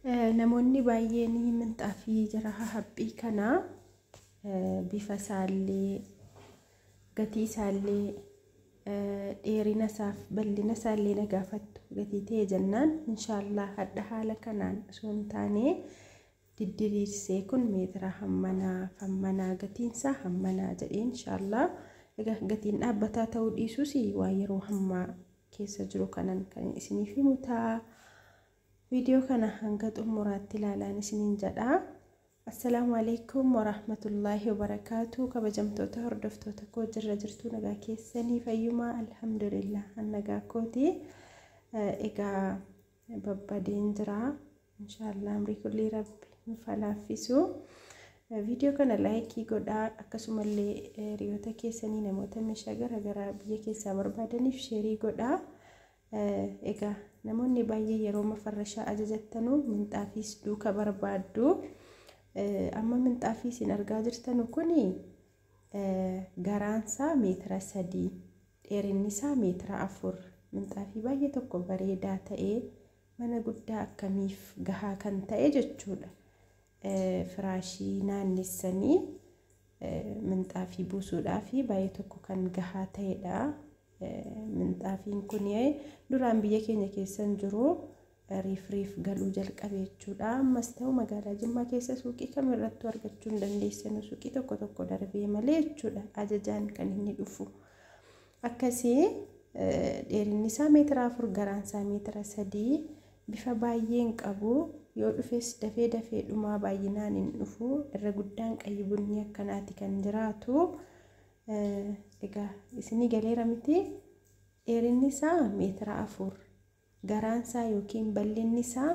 namoonni baay'een minxaafii jaraha haphii kana bifa isaallee gatii isaallee dheerina isaaf bal'ina isaallee nagaafattu gatii ta'e jennaan inshallah hadda haala kanaan osoo hin taane diddiriirsee kun meetira hammanaa gatiinsa hammanaa jedhee inshallah gatiin dhaabbataa ta'uu dhiisuus waa yeroo hammaa keessa jiru kanan kan isiniif himutaa video kana hanga xumuraatti ilaalaan isiniin jedha. Assalamu alaikum wa rahmatullahi wa barakatuh. Kabajamtoota hordoftoota koo jirra jirtu nagaa keessanii fayyuma alhamdulillah nagaa kooti egaa babbadeen jira inshallah amri kulli rabbi falaafisu video kana like godhaa akkasumallee hiriyoota keessanii namoota meeshaa garaagaraa biyya keessaa barbaadaniif share godhaa. Egaa namoonni baay'ee yeroo mafarrashaa ajajattanu minxaafiis duuka barbaaddu amma minxaafii isin argaa jirtanu kuni garaansaa meetira 3 dheerinni isaa meetira 4 minxaafii baay'ee tokko bareedaa ta'ee mana guddaa akkamiif gahaa kan ta'e jechuudha. Firaashii naannessanii minxaafii buusuudhaaf baay'ee tokko kan gahaa ta'edha. Minxaafiin kun duraan biyya keenya keessan jiru riif galuu jalqabe jechuudha. Ammas ta'u magaalaa Jimmaa keessa suuqii kamirrattuu argachuu hin dandeessanu suuqii tokko darbee malee jechuudha ajajaan kan inni dhufu. Akkasii dheerinni isaa meetira 4 garaan isaa meetira 3 bifa baay'een qabu yoo dhufes dafee dhumaa baay'inaan hin dhufu irra guddaan qayyibunni akkanaati kan jiraatu. Egaa isinii galeera miti dheerinni isaa meetira 4 garaan isaa yookiin bal'inni isaa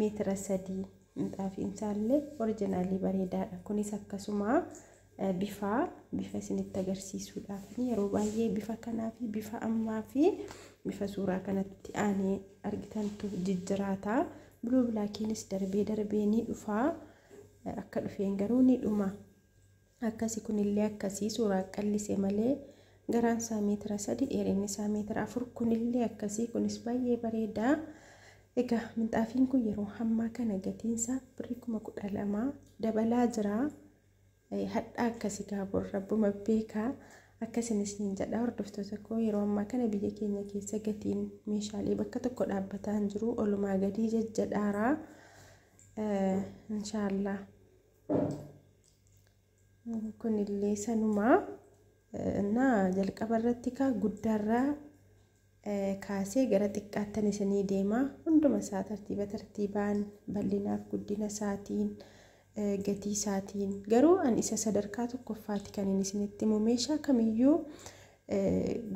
meetira 3 minxaafiin isaallee oriijinaalii bareedaadha. Kunis akkasuma bifa isinitti agarsiisuudhaaf yeroo baay'ee bifa kanaa fi bifa ammaa fi bifa suuraa kanatti aanee argitantu jijjiraata. Blue blackinis darbee ni dhufa akka dhufeen garuu ni dhuma. Akkasi kunillee akkasii suuraa qallisee malee garaan isaa meetira 3 dheerinni isaa meetira 4 kunillee akkasii kunis baay'ee bareeda. Egaa minxaafiin kun yeroo hammaa kana gatiinsa birrii 12,000 dabalaa jira. Hadhaa akkasii gaabur rabbuma beekaa akkasinis niin jedha hordoftoota koo yeroo ammaa kana biyya keenya keessa gatiin meeshaalee bakka tokko dhaabbataa hin jiru olumaa gadii jajjadhaara inshallah. Kunillee sanuma na jalqaba irratti ka guddaarraa kaasee gara xiqqaattan isinii deema hunduma isaa tartiibaan bal'inaaf guddina isaatiin gatii isaatiin garuu an isa sadarkaa tokkoffaatti kan inni isinitti himu meeshaa kamiyyuu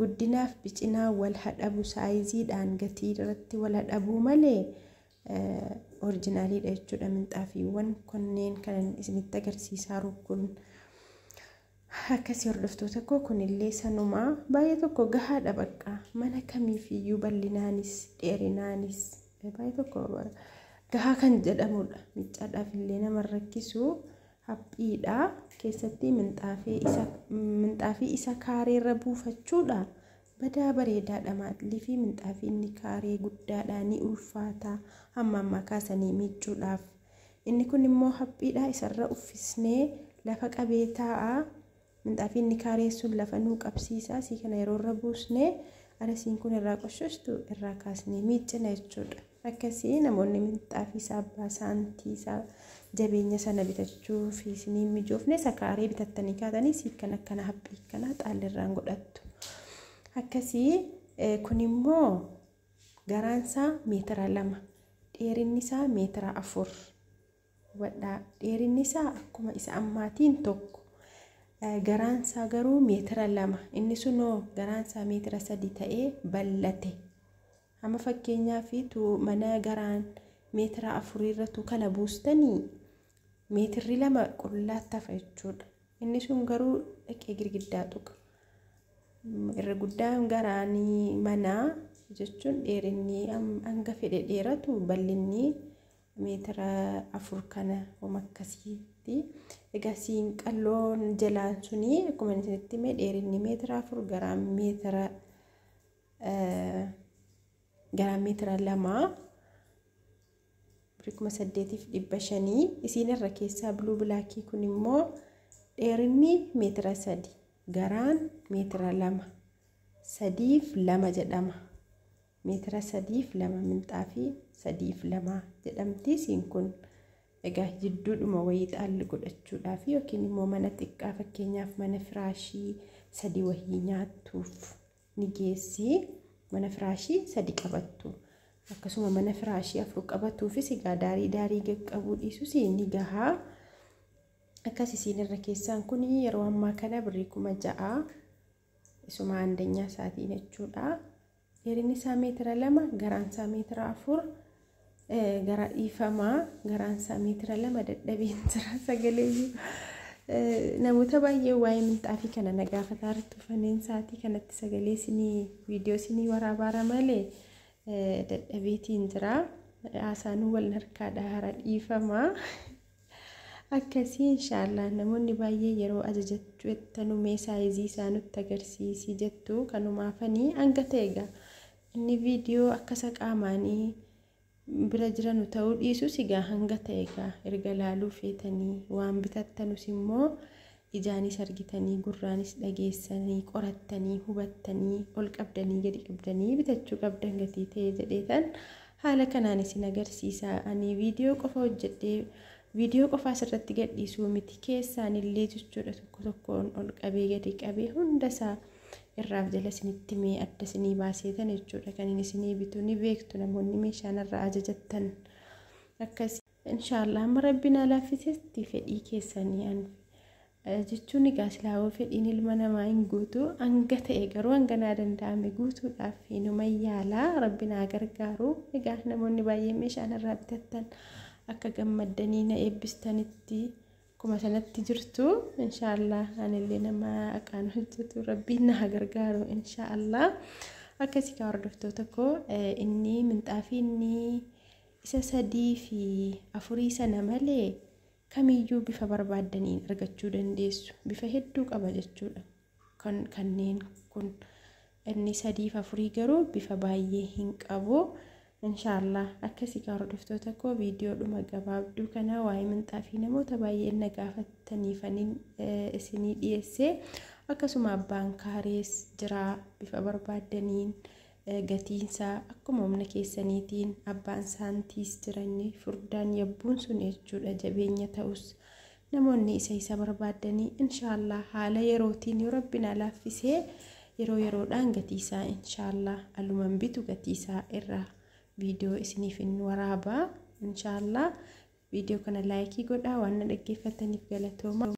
guddinaaf bicinaa wal hadhabu saayiziidhaan gatii irratti wal hadhabuu malee oriijinaaliidha jechuudha. Minxaafiiwwan kunneen kan isinitti agarsiisaa kun akkasii hordoftoota koo kunillee sanuma baay'ee tokko gahaadha bakka mana kamiifiyyuu bal'inaanis dheerinaanis baay'ee tokko gahaa kan jedhamudha. Miidhaadhaaf illee nama rakkisu haphiidha keessatti minxaafii isa kaareerra buufachuudha badaa bareedaadha. Maalii fi minxaafii inni kaaree guddaadha ni ulfaata hamma kaasanii miicuudhaaf. Inni kun immoo haphiidha isarra uffisnee lafa qabee taa'a. Minxaafiin inni kaaree sun lafa nuu qabsiisa si kana yeroo irra buusnee arasiin kun irraa qoshoostu irraa kaasnee miicina jechuudha. Akkasii namoonni minxaafii isaa baasaantii isaa jabeenya sana bitachuu fi isiniin mijoofne sakaaree bitattanii kaatanii si kan akkana haphii kana xaalirraan godhattu. Akkasii kun immoo garaan isaa meetira 2 dheerinni isaa meetira 4 wadhaa dheerinni isaa akkuma isa ammaatiin tokko garaan isaa garuu meetira 2 inni sunoo garaan isaa meetira 3 ta'ee bal'ate. Amma fakkeenyaaf mana garaan meetira 4 irratti kana buustanii meetirri 2 qullaatti hafa jechuudha. Inni sun garuu dhaqee girgiddaa tuqa. Irra guddaan garaanii manaa jechuun dheerinni hanga fedhe dheeratu bal'inni meetira 4 kana akkasiitti. Egaa siin qalloon jalaan suni akkuma isinitti mee dheerinni meetira 4 garaan meetira gara meetira 2 birrii 8,500 isiin irra keessaa bluu bilaakii kun immoo dheerinni meetira 3 garaan meetira 2 3.2 jedhama. meetira 3.2 minxaafii 3.2 jedhamti isiin kun. Egaa jidduudhuma wayii xaalli godhachuudhaaf yookiin immoo mana xiqqaa fakkeenyaaf mana firaashii 3 wayii nyaattuuf ni geessi. Mana firaashii 3 qabattu. Akkasuma mana firaashii 4 qabatuufis egaa daarii qaqqabuu dhiisus ni gahaa. Akkas isiin irra keessaan kun yeroo ammaa kana birrii 6,000 isuma andanyaa isaatiin jechuudha. Dheerinni isaa meetira 2 garaan isaa meetira 4 gara dhiifamaa garaan isaa meetira 2 dadhabeen jira sagalee namoota baay'ee waa'ee minxaafii kana nagaafataa irratti uffaneen saatii kanatti sagalee isinii viidiyoo isinii waraabaara malee dadhabeetiin jira. Haasaanuu wal harkaadhaa hara dhiifamaa akkasii inshaallah namoonni baay'ee yeroo ajajachuu ettanumee saayizii isaa nutti agarsiisii jettu kanumaafanii hanga ta'eega inni viidiyoo akkasa qaamaanii bira jiranu ta'uu dhiisus egaa hanga ta'eega erga laaluu feetanii waan bitattanus immoo ijaanis argitanii gurraanis dhageessanii qorattanii hubattanii ol qabdanii gadi qabdanii bitachuu qabdan gatii ta'e jedheetan haala kanaan isin agarsiisa. Ani viidiyoo qofa hojjedhee viidiyoo qofa asirratti gadhiisuu miti keessaan illee jechuudha tokko tokkoon ol qabee gadi qabee hundasaa irraaf jala isinitti mee adda isinii baaseetan jechuudha kan isinii bituu ni beektu namoonni meeshaan irraa ajajattan akkas inshaallah amma rabbiin alaafisetti fedhii keessanii jechuun egaa silaawoo fedhiin ilma namaa hin guutu hanga ta'e garuu hanganaa danda'ame guutuudhaaf inuma yaalaa rabbiin haa gargaaru. Egaa namoonni baay'ee meeshaan irraa bitattan akka gammaddanii na eebbistanitti kuma sanatti jirtu inshaallah anillee nama aqaan hojjetu rabbiin na gargaaru inshaallah. Akkasii ka hordoftoota koo inni minxaafii inni isa 3 fi 4 sana malee kamiyyuu bifa barbaaddaniin argachuu dandeessu. Bifa hedduu qaba jechuudha. Kanneen kun inni 3 fi 4 garuu bifa baay'ee hin qabu. Inshaallah akkasii ka hordoftoota koo viidiyoo dhuma gabaabduu kana waa'ee minxaafii namoota baay'ee na gaafataniifaniin isinii dhiyeesse. Akkasuma abbaan kaarees jira bifa barbaaddaniin gatiinsaa akkuma humna keessaniitiin abbaan saantiis jiranii furdaan yabbuun sun jechuudha jabeenya ta'us namoonni isa barbaaddanii inshaallah haala yerootiin yoo rabbiin alaaffisee yeroodhaan gatiisaa inshaallah aluman bitu gatiisaa irraa viidiyoo isiniif hin waraabaa inshaallah. Viidiyoo kana laayikii godhaa waan na dhaggeeffataniif galatooma.